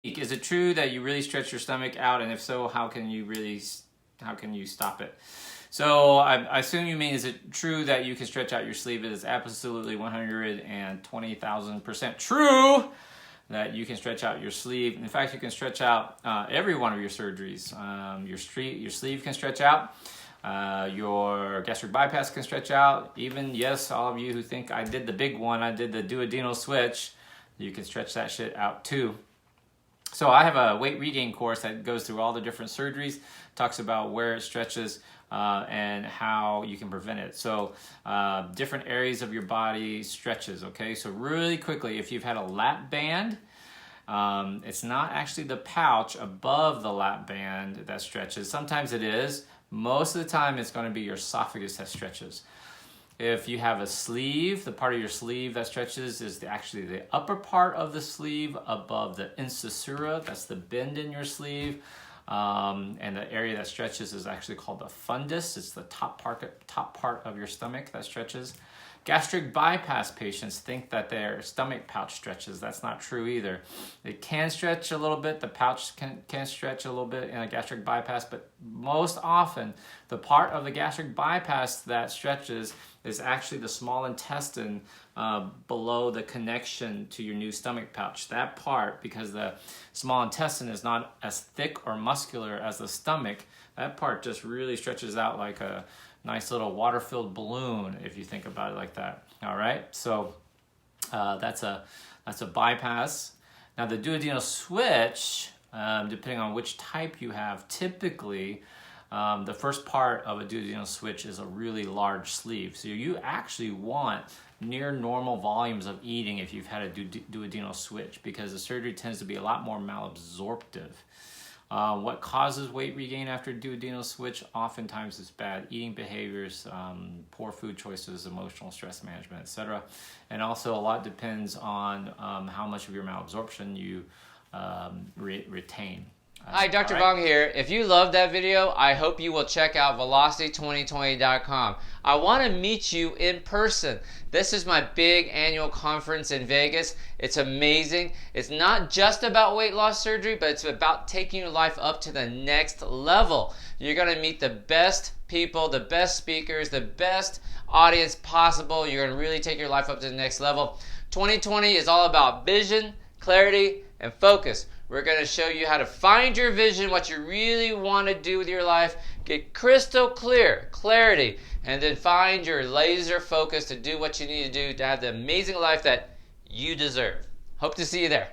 Is it true that you really stretch your stomach out, and if so, how can you stop it? So I assume you mean, is it true that you can stretch out your sleeve? It is absolutely 120,000% true that you can stretch out your sleeve. In fact, you can stretch out every one of your surgeries. Your sleeve can stretch out. Your gastric bypass can stretch out. Even, yes, all of you who think I did the big one, I did the duodenal switch, you can stretch that shit out too. So I have a weight regain course that goes through all the different surgeries, talks about where it stretches and how you can prevent it. So different areas of your body stretches, okay? So really quickly, if you've had a lap band, it's not actually the pouch above the lap band that stretches. Sometimes it is. Most of the time, it's going to be your esophagus that stretches. If you have a sleeve, the part of your sleeve that stretches is actually the upper part of the sleeve above the incisura. That's the bend in your sleeve. And the area that stretches is actually called the fundus. It's the top part of your stomach that stretches. Gastric bypass patients think that their stomach pouch stretches. That's not true either. It can stretch a little bit. The pouch can stretch a little bit in a gastric bypass, but most often the part of the gastric bypass that stretches is actually the small intestine below the connection to your new stomach pouch. That part, because the small intestine is not as thick or muscular as the stomach, that part just really stretches out like a nice little water-filled balloon, if you think about it like that. All right, so that's a bypass. Now the duodenal switch, depending on which type you have, typically the first part of a duodenal switch is a really large sleeve. So you actually want near normal volumes of eating if you've had a duodenal switch, because the surgery tends to be a lot more malabsorptive. What causes weight regain after duodenal switch? Oftentimes it's bad eating behaviors, poor food choices, emotional stress management, etc. And also a lot depends on how much of your malabsorption you retain. Hi, Dr. Vuong here. If you loved that video, I hope you will check out velocity2020.com. I want to meet you in person. This is my big annual conference in Vegas. It's amazing. It's not just about weight loss surgery, but it's about taking your life up to the next level. You're going to meet the best people, the best speakers, the best audience possible. You're going to really take your life up to the next level. 2020 is all about vision, clarity, and focus. We're going to show you how to find your vision, what you really want to do with your life, get crystal clear, clarity, and then find your laser focus to do what you need to do to have the amazing life that you deserve. Hope to see you there.